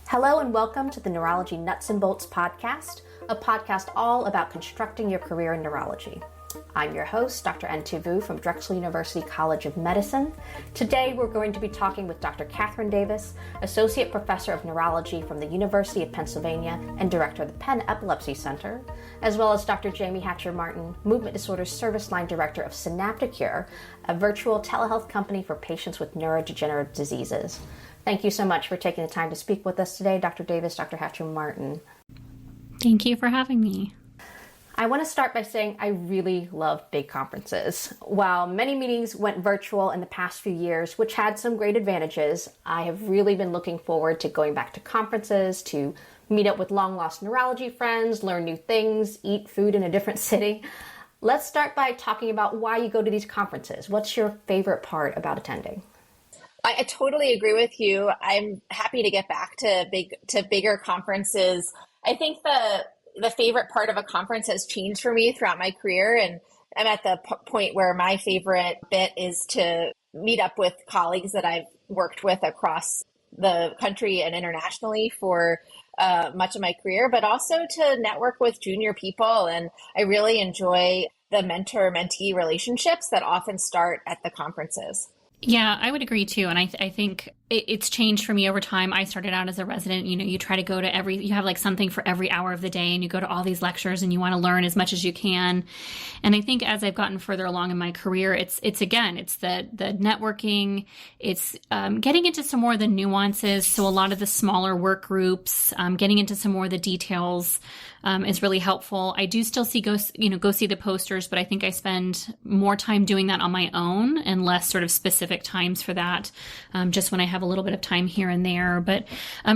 Hello and welcome to the Neurology Nuts and Bolts podcast, a podcast all about constructing your career in neurology. I'm your host, Dr. Anh-Thu Vu from Drexel University College of Medicine. Today we're going to be talking with Dr. Catherine Davis, Associate Professor of Neurology from the University of Pennsylvania and Director of the Penn Epilepsy Center, as well as Dr. Jaime Hatcher-Martin, Movement Disorders Service Line Director of Synapticure, a virtual telehealth company for patients with neurodegenerative diseases. Thank you so much for taking the time to speak with us today, Dr. Davis, Dr. Hatcher-Martin. Thank you for having me. I want to start by saying I really love big conferences. While many meetings went virtual in the past few years, which had some great advantages, I have really been looking forward to going back to conferences, to meet up with long-lost neurology friends, learn new things, eat food in a different city. Let's start by talking about why you go to these conferences. What's your favorite part about attending? I totally agree with you. I'm happy to get back to bigger conferences. I think the favorite part of a conference has changed for me throughout my career, and I'm at the point where my favorite bit is to meet up with colleagues that I've worked with across the country and internationally for much of my career, but also to network with junior people. And I really enjoy the mentor-mentee relationships that often start at the conferences. Yeah, I would agree too. And I think it's changed for me over time. I started out as a resident, you try to go to you have like something for every hour of the day, and you go to all these lectures and you want to learn as much as you can. And I think as I've gotten further along in my career, it's the networking, it's getting into some more of the nuances. So a lot of the smaller work groups, getting into some more of the details is really helpful. I do still go see the posters, but I think I spend more time doing that on my own and less sort of specific times for that, just when I have a little bit of time here and there, but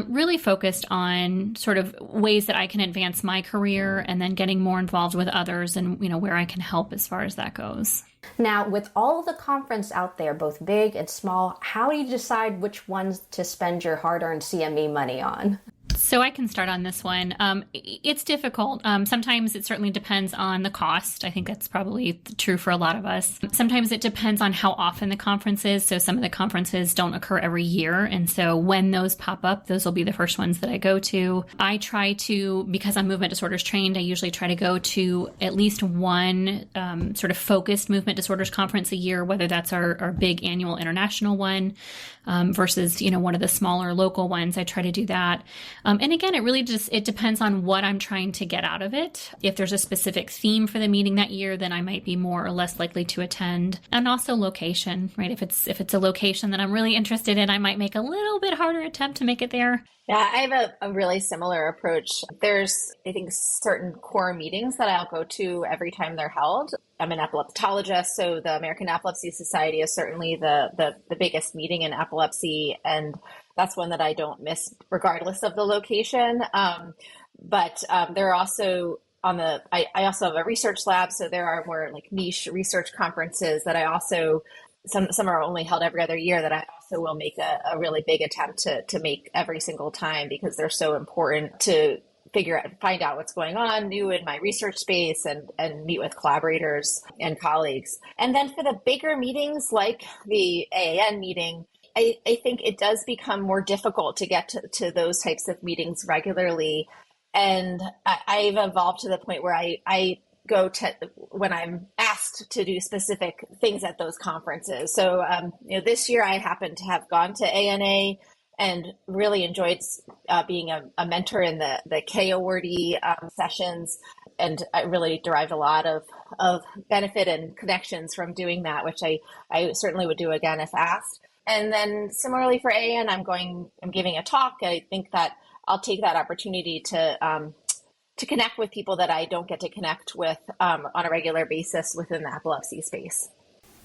really focused on sort of ways that I can advance my career and then getting more involved with others and, where I can help as far as that goes. Now, with all of the conference out there, both big and small, how do you decide which ones to spend your hard-earned CME money on? So I can start on this one. It's difficult. Sometimes it certainly depends on the cost. I think that's probably true for a lot of us. Sometimes it depends on how often the conference is. So some of the conferences don't occur every year. And so when those pop up, those will be the first ones that I go to. I try to, because I'm movement disorders trained, I usually try to go to at least one sort of focused movement disorders conference a year, whether that's our big annual international one versus, one of the smaller local ones. I try to do that. And again, it depends on what I'm trying to get out of it. If there's a specific theme for the meeting that year, then I might be more or less likely to attend. And also location, right? If it's a location that I'm really interested in, I might make a little bit harder attempt to make it there. Yeah, I have a really similar approach. There's, I think, certain core meetings that I'll go to every time they're held. I'm an epileptologist, so the American Epilepsy Society is certainly the biggest meeting in epilepsy, and that's one that I don't miss regardless of the location. But there are also I also have a research lab, so there are more like niche research conferences that I also, some are only held every other year, that I also will make a really big attempt to make every single time, because they're so important to find out what's going on new in my research space and meet with collaborators and colleagues. And then for the bigger meetings like the AAN meeting, I think it does become more difficult to get to those types of meetings regularly. And I've evolved to the point where I go to when I'm asked to do specific things at those conferences. So, this year I happened to have gone to ANA and really enjoyed being a mentor in the K awardee sessions. And I really derived a lot of benefit and connections from doing that, which I certainly would do again if asked. And then similarly for AN, I'm giving a talk. I think that I'll take that opportunity to connect with people that I don't get to connect with on a regular basis within the epilepsy space.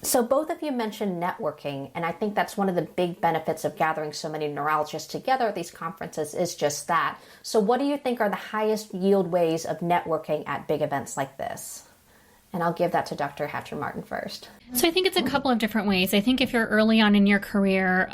So both of you mentioned networking, and I think that's one of the big benefits of gathering so many neurologists together at these conferences is just that. So what do you think are the highest yield ways of networking at big events like this? And I'll give that to Dr. Hatcher-Martin first. So I think it's a couple of different ways. I think if you're early on in your career,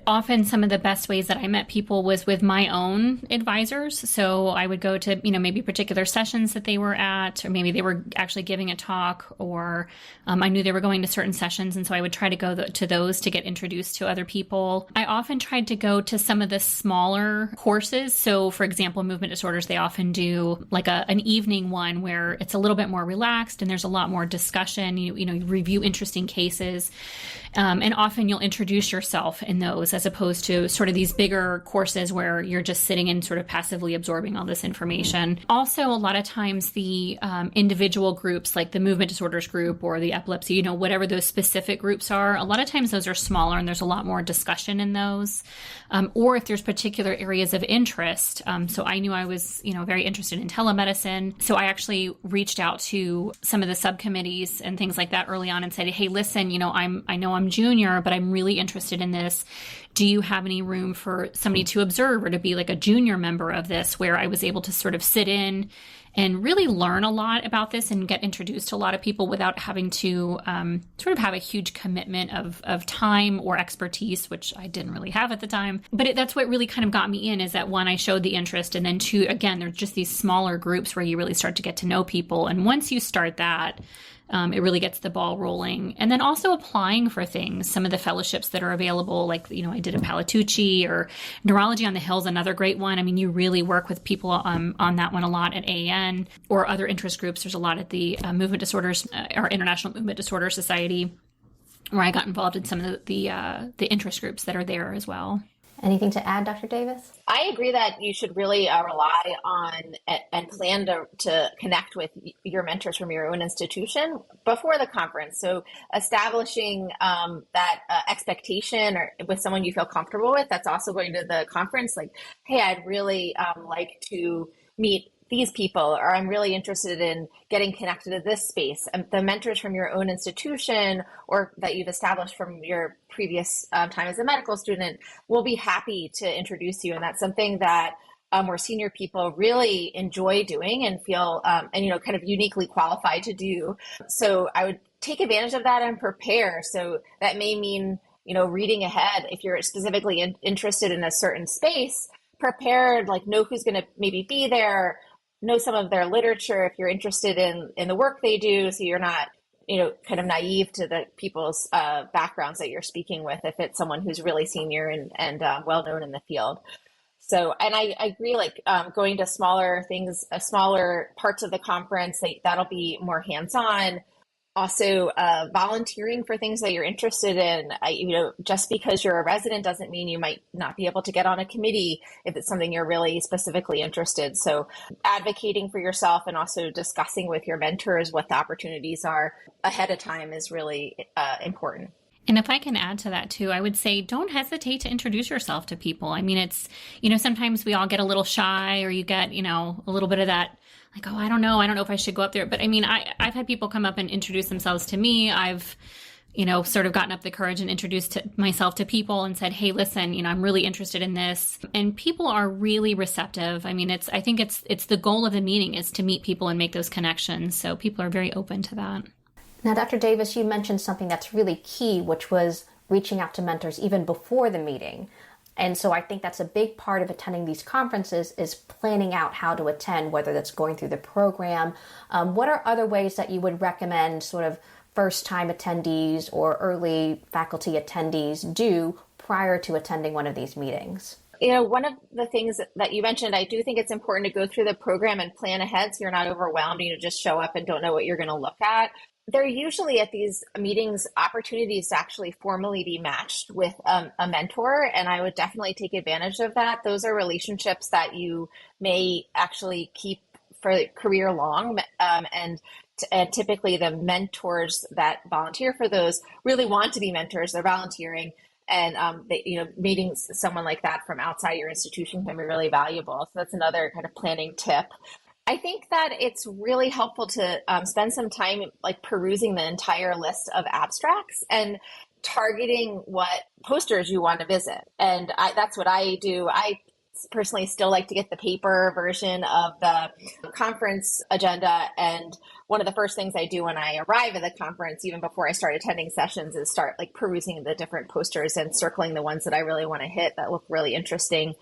often some of the best ways that I met people was with my own advisors. So I would go to, maybe particular sessions that they were at, or maybe they were actually giving a talk, or I knew they were going to certain sessions. And so I would try to go to those to get introduced to other people. I often tried to go to some of the smaller courses. So for example, movement disorders, they often do like an evening one where it's a little bit more relaxed and there's a lot more discussion. You review interesting cases, and often you'll introduce yourself in those, as opposed to sort of these bigger courses where you're just sitting and sort of passively absorbing all this information. Also, a lot of times the individual groups, like the movement disorders group or the epilepsy, whatever those specific groups are, a lot of times those are smaller and there's a lot more discussion in those. Or if there's particular areas of interest. So I knew I was, very interested in telemedicine. So I actually reached out to some of the subcommittees and things like that early on and said, hey, listen, I know I'm junior, but I'm really interested in this. Do you have any room for somebody to observe or to be like a junior member of this, where I was able to sort of sit in and really learn a lot about this and get introduced to a lot of people without having to sort of have a huge commitment of time or expertise, which I didn't really have at the time. But that's what really kind of got me in, is that one, I showed the interest, and then two, again, there's just these smaller groups where you really start to get to know people. And once you start that, it really gets the ball rolling. And then also applying for things, some of the fellowships that are available, like, I did a Palatucci, or Neurology on the Hill is another great one. I mean, you really work with people on that one a lot at AN, or other interest groups. There's a lot at the Movement Disorders, or International Movement Disorder Society, where I got involved in some of the interest groups that are there as well. Anything to add, Dr. Davis? I agree that you should really rely on and plan to connect with your mentors from your own institution before the conference. So establishing that expectation, or with someone you feel comfortable with, that's also going to the conference, like, hey, I'd really like to meet these people, or I'm really interested in getting connected to this space. And the mentors from your own institution, or that you've established from your previous time as a medical student, will be happy to introduce you. And that's something that more senior people really enjoy doing and feel, kind of uniquely qualified to do. So I would take advantage of that and prepare. So that may mean, reading ahead. If you're specifically interested in a certain space, prepared, like, know who's going to maybe be there, know some of their literature if you're interested in the work they do, so you're not, kind of naive to the people's backgrounds that you're speaking with, if it's someone who's really senior and well-known in the field. So, and I agree, like, going to smaller things, smaller parts of the conference, that'll be more hands-on. Also, volunteering for things that you're interested in. Just because you're a resident doesn't mean you might not be able to get on a committee if it's something you're really specifically interested. So advocating for yourself and also discussing with your mentors what the opportunities are ahead of time is really important. And if I can add to that too, I would say don't hesitate to introduce yourself to people. I mean, it's, sometimes we all get a little shy, or you get, a little bit of that, like, oh, I don't know if I should go up there. But I mean, I've had people come up and introduce themselves to me. I've, sort of gotten up the courage and introduced myself to people and said, hey, listen, I'm really interested in this. And people are really receptive. I mean, I think it's the goal of the meeting is to meet people and make those connections. So people are very open to that. Now, Dr. Davis, you mentioned something that's really key, which was reaching out to mentors even before the meeting. And so I think that's a big part of attending these conferences, is planning out how to attend, whether that's going through the program. What are other ways that you would recommend sort of first-time attendees or early faculty attendees do prior to attending one of these meetings? One of the things that you mentioned, I do think it's important to go through the program and plan ahead so you're not overwhelmed, just show up and don't know what you're going to look at. There are usually at these meetings opportunities to actually formally be matched with a mentor, and I would definitely take advantage of that. Those are relationships that you may actually keep for career long, and typically the mentors that volunteer for those really want to be mentors. They're volunteering, and meeting someone like that from outside your institution can be really valuable. So that's another kind of planning tip. I think that it's really helpful to spend some time like perusing the entire list of abstracts and targeting what posters you want to visit. And that's what I do. I personally still like to get the paper version of the conference agenda. And one of the first things I do when I arrive at the conference, even before I start attending sessions, is start like perusing the different posters and circling the ones that I really want to hit that look really interesting,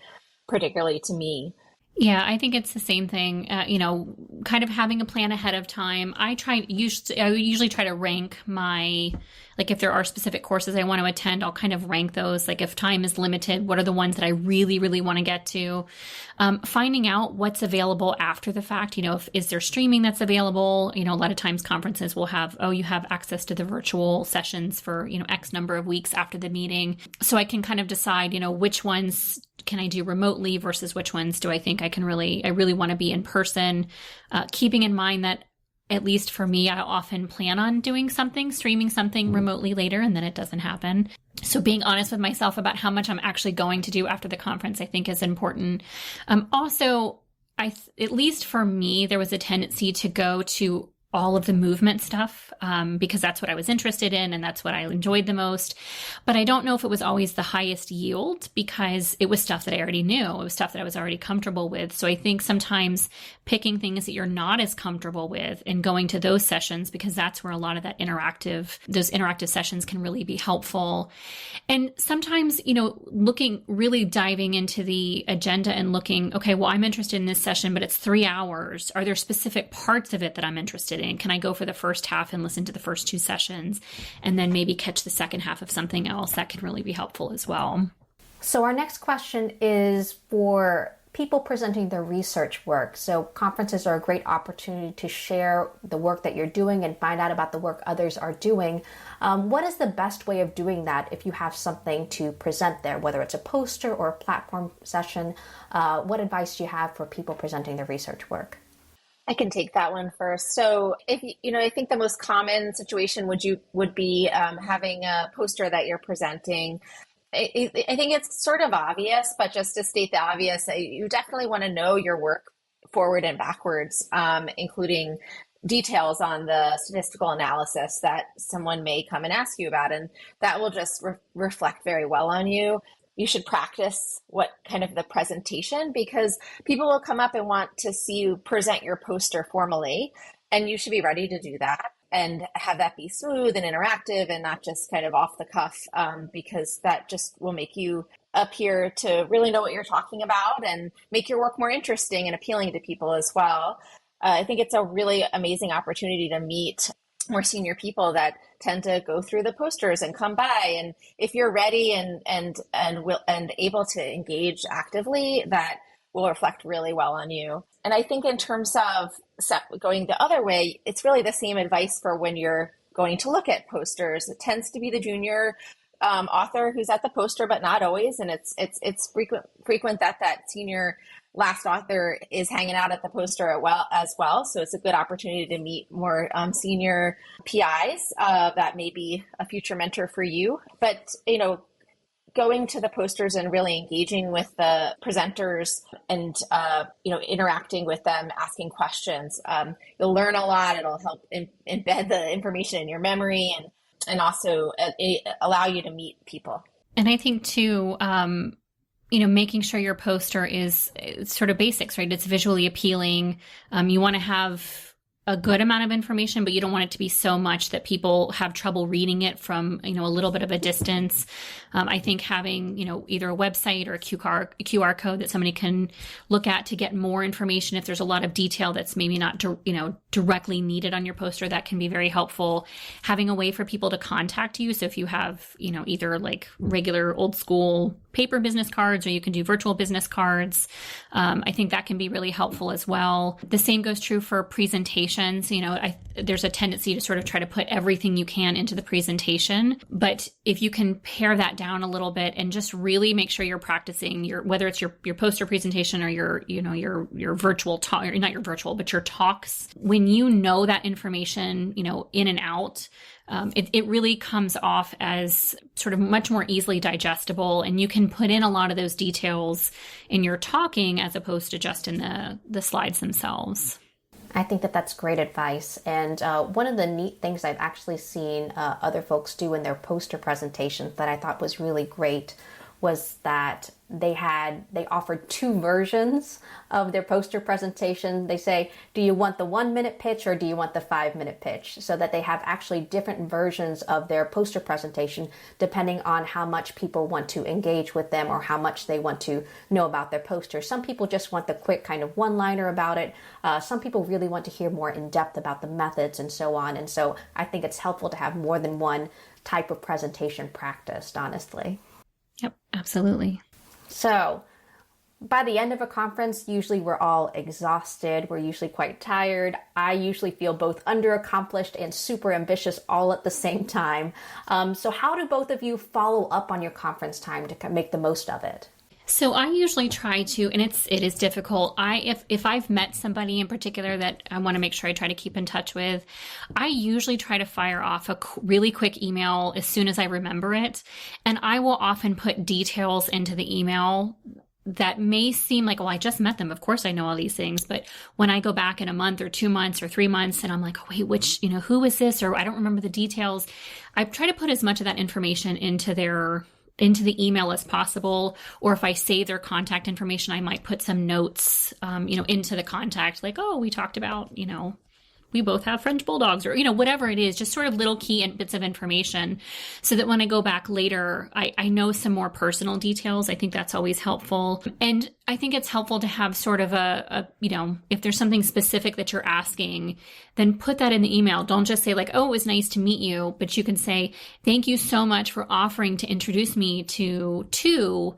particularly to me. Yeah, I think it's the same thing. Kind of having a plan ahead of time. I usually try to rank my, like if there are specific courses I want to attend, I'll kind of rank those. Like if time is limited, what are the ones that I really, really want to get to? Finding out what's available after the fact. Is there streaming that's available? A lot of times conferences will have, you have access to the virtual sessions for, X number of weeks after the meeting. So I can kind of decide, which ones can I do remotely versus which ones do I think I really want to be in person, keeping in mind that at least for me, I often plan on doing something, streaming something remotely later, and then it doesn't happen. So being honest with myself about how much I'm actually going to do after the conference, I think is important. Also, at least for me, there was a tendency to go to all of the movement stuff because that's what I was interested in and that's what I enjoyed the most. But I don't know if it was always the highest yield because it was stuff that I already knew. It was stuff that I was already comfortable with. So I think sometimes picking things that you're not as comfortable with and going to those sessions, because that's where a lot of those interactive sessions can really be helpful. And sometimes, really diving into the agenda and looking, okay, well, I'm interested in this session, but it's 3 hours. Are there specific parts of it that I'm interested in? Can I go for the first half and listen to the first 2 sessions and then maybe catch the second half of something else? That can really be helpful as well. So our next question is for people presenting their research work. So conferences are a great opportunity to share the work that you're doing and find out about the work others are doing. What is the best way of doing that if you have something to present there, whether it's a poster or a platform session? What advice do you have for people presenting their research work? I can take that one first. So if I think the most common situation would be having a poster that you're presenting. I think it's sort of obvious, but just to state the obvious, you definitely want to know your work forward and backwards, including details on the statistical analysis that someone may come and ask you about, and that will just reflect very well on you. You should practice what kind of the presentation, because people will come up and want to see you present your poster formally, and you should be ready to do that and have that be smooth and interactive and not just kind of off the cuff, because that just will make you appear to really know what you're talking about and make your work more interesting and appealing to people as well. I think it's a really amazing opportunity to meet more senior people that tend to go through the posters and come by. And if you're ready and able to engage actively, that will reflect really well on you. And I think in terms of going the other way, it's really the same advice for when you're going to look at posters. It tends to be the junior author who's at the poster, but not always. And it's frequent that senior last author is hanging out at the poster as well. So it's a good opportunity to meet more senior PIs that may be a future mentor for you. But, going to the posters and really engaging with the presenters and, interacting with them, asking questions, you'll learn a lot. It'll help embed the information in your memory and also allow you to meet people. And I think too, making sure your poster is sort of basics, right? It's visually appealing. You want to have a good amount of information, but you don't want it to be so much that people have trouble reading it from, a little bit of a distance. I think having, either a website or a QR code that somebody can look at to get more information. If there's a lot of detail that's maybe not, directly needed on your poster, that can be very helpful. Having a way for people to contact you. So if you have, either like regular old school paper business cards, or you can do virtual business cards, I think that can be really helpful as well. The same goes true for presentations. There's a tendency to sort of try to put everything you can into the presentation, but if you can pare that down a little bit and just really make sure you're practicing whether it's your poster presentation or your virtual talk, or not your virtual, but your talks, when you know that information, in and out, it really comes off as sort of much more easily digestible, and you can put in a lot of those details in your talking as opposed to just in the slides themselves. I think that's great advice. And one of the neat things I've actually seen other folks do in their poster presentations that I thought was really great was that they offered two versions of their poster presentation. They say, do you want the 1-minute pitch or do you want the 5-minute pitch? So that they have actually different versions of their poster presentation depending on how much people want to engage with them or how much they want to know about their poster. Some people just want the quick kind of one-liner about it. Some people really want to hear more in depth about the methods and so on. And so I think it's helpful to have more than one type of presentation practiced, honestly. Yep, absolutely. So by the end of a conference, usually we're all exhausted. We're usually quite tired. I usually feel both underaccomplished and super ambitious all at the same time. So how do both of you follow up on your conference time to make the most of it? So I usually try to, and it is difficult. If I've met somebody in particular that I want to make sure I try to keep in touch with, I usually try to fire off a really quick email as soon as I remember it. And I will often put details into the email that may seem like, well, I just met them. Of course I know all these things. But when I go back in a month or 2 months or 3 months and I'm like, oh, wait, who is this? Or I don't remember the details. I try to put as much of that information into the email as possible. Or if I save their contact information, I might put some notes, into the contact, like, oh, we talked about, we both have French bulldogs or, whatever it is, just sort of little key bits of information so that when I go back later, I know some more personal details. I think that's always helpful. And I think it's helpful to have sort of if there's something specific that you're asking, then put that in the email. Don't just say like, oh, it was nice to meet you, but you can say, thank you so much for offering to introduce me to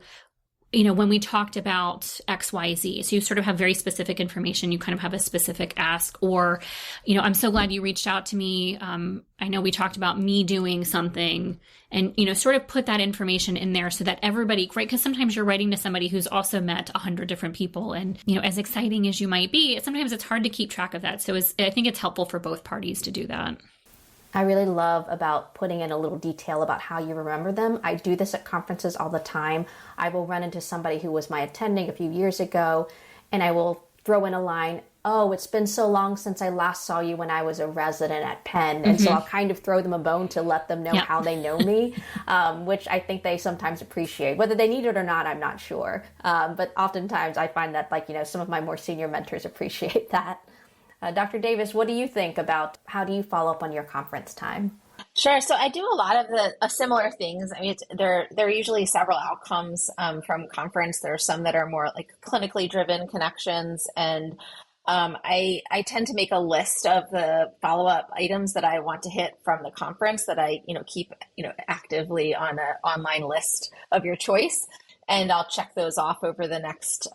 when we talked about XYZ. So you sort of have very specific information. You kind of have a specific ask, or, I'm so glad you reached out to me. I know we talked about me doing something, and, sort of put that information in there so that everybody, right? Because sometimes you're writing to somebody who's also met 100 different people, and, as exciting as you might be, sometimes it's hard to keep track of that. So I think it's helpful for both parties to do that. I really love about putting in a little detail about how you remember them. I do this at conferences all the time. I will run into somebody who was my attending a few years ago, and I will throw in a line, oh, it's been so long since I last saw you when I was a resident at Penn. And so I'll kind of throw them a bone to let them know how they know me, which I think they sometimes appreciate. Whether they need it or not, I'm not sure. But oftentimes I find that, some of my more senior mentors appreciate that. Dr. Davis, what do you think about how do you follow up on your conference time? Sure. So I do a lot of the similar things. I mean, there are usually several outcomes from conference. There are some that are more like clinically driven connections. And I tend to make a list of the follow-up items that I want to hit from the conference that I, keep, actively on an online list of your choice. And I'll check those off over the next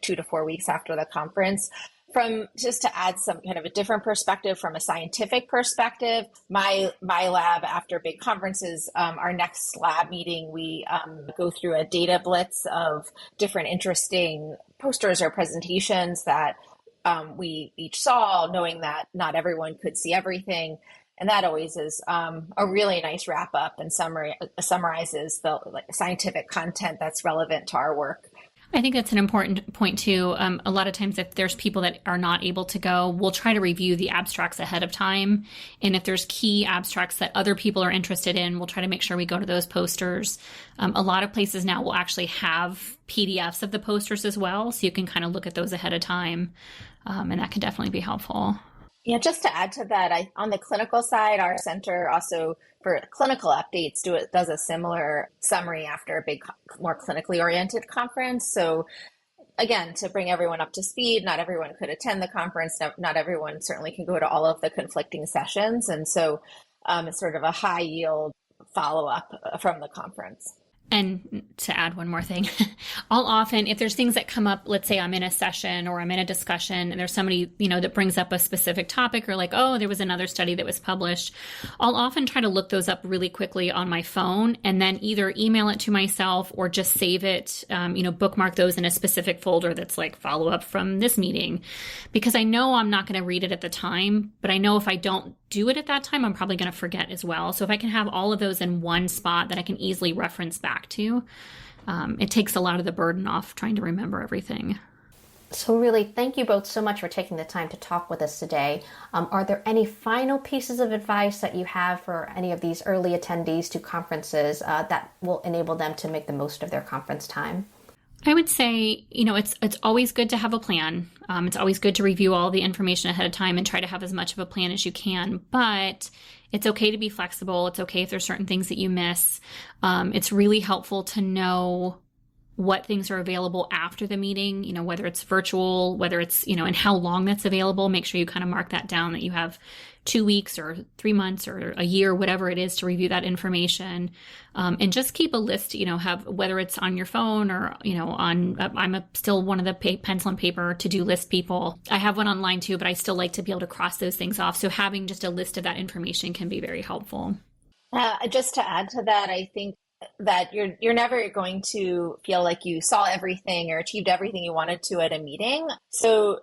2 to 4 weeks after the conference. From just to add some kind of a different perspective, from a scientific perspective, my lab after big conferences, our next lab meeting, we go through a data blitz of different interesting posters or presentations that we each saw, knowing that not everyone could see everything. And that always is a really nice wrap up and summarizes the scientific content that's relevant to our work. I think that's an important point too. A lot of times if there's people that are not able to go, we'll try to review the abstracts ahead of time. And if there's key abstracts that other people are interested in, we'll try to make sure we go to those posters. A lot of places now will actually have PDFs of the posters as well. So you can kind of look at those ahead of time. And that can definitely be helpful. Yeah, just to add to that, on the clinical side, our center also for clinical updates does a similar summary after a big, more clinically oriented conference. So again, to bring everyone up to speed, not everyone could attend the conference. Not everyone certainly can go to all of the conflicting sessions. And so it's sort of a high yield follow-up from the conference. And to add one more thing, I'll often, if there's things that come up, let's say I'm in a session or I'm in a discussion and there's somebody, that brings up a specific topic or like, oh, there was another study that was published, I'll often try to look those up really quickly on my phone and then either email it to myself or just save it, bookmark those in a specific folder that's like follow up from this meeting, because I know I'm not going to read it at the time, but I know if I don't do it at that time, I'm probably going to forget as well. So if I can have all of those in one spot that I can easily reference back to, it takes a lot of the burden off trying to remember everything. So really, thank you both so much for taking the time to talk with us today. Are there any final pieces of advice that you have for any of these early attendees to conferences that will enable them to make the most of their conference time? I would say, it's always good to have a plan. It's always good to review all the information ahead of time and try to have as much of a plan as you can. But it's okay to be flexible. It's okay if there's certain things that you miss. It's really helpful to know what things are available after the meeting, whether it's virtual, whether it's, and how long that's available. Make sure you kind of mark that down, that you have 2 weeks or 3 months or a year, whatever it is, to review that information. And just keep a list, have, whether it's on your phone or, I'm still one of the pencil and paper to-do list people. I have one online too, but I still like to be able to cross those things off. So having just a list of that information can be very helpful. Just to add to that, I think that you're never going to feel like you saw everything or achieved everything you wanted to at a meeting. So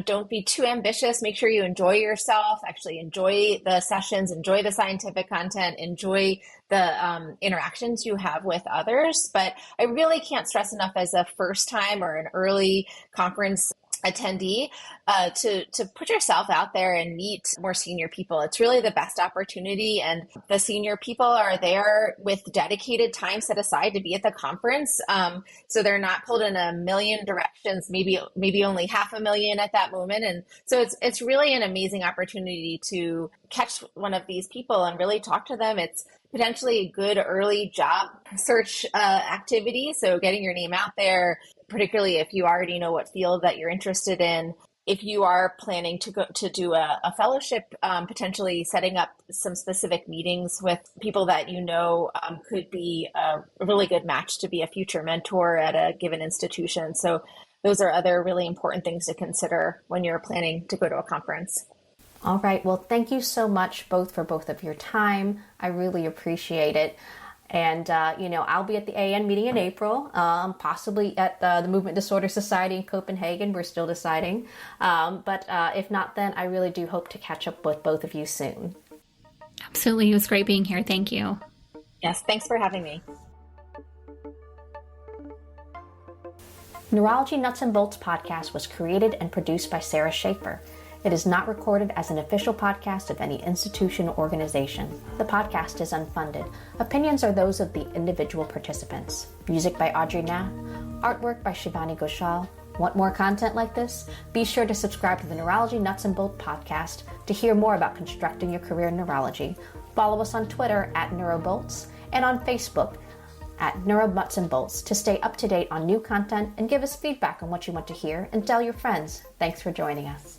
don't be too ambitious. Make sure you enjoy yourself, actually enjoy the sessions, enjoy the scientific content, enjoy the interactions you have with others. But I really can't stress enough, as a first time or an early conference attendee, to put yourself out there and meet more senior people. It's really the best opportunity, and the senior people are there with dedicated time set aside to be at the conference. So they're not pulled in a million directions, maybe only 500,000 at that moment. And so it's really an amazing opportunity to catch one of these people and really talk to them. It's potentially a good early job search activity. So getting your name out there, particularly if you already know what field that you're interested in. If you are planning to go to do a fellowship, potentially setting up some specific meetings with people that could be a really good match to be a future mentor at a given institution. So those are other really important things to consider when you're planning to go to a conference. All right. Well, thank you so much for both of your time. I really appreciate it. And, I'll be at the AN meeting in April, possibly at the Movement Disorder Society in Copenhagen. We're still deciding. But if not, then I really do hope to catch up with both of you soon. Absolutely. It was great being here. Thank you. Yes. Thanks for having me. Neurology Nuts and Bolts podcast was created and produced by Sarah Schaefer. It is not recorded as an official podcast of any institution or organization. The podcast is unfunded. Opinions are those of the individual participants. Music by Audrey Knapp. Artwork by Shivani Ghoshal. Want more content like this? Be sure to subscribe to the Neurology Nuts and Bolts podcast to hear more about constructing your career in neurology. Follow us on Twitter @NeuroBolts and on Facebook @Neuro-Nuts and Bolts to stay up to date on new content and give us feedback on what you want to hear, and tell your friends. Thanks for joining us.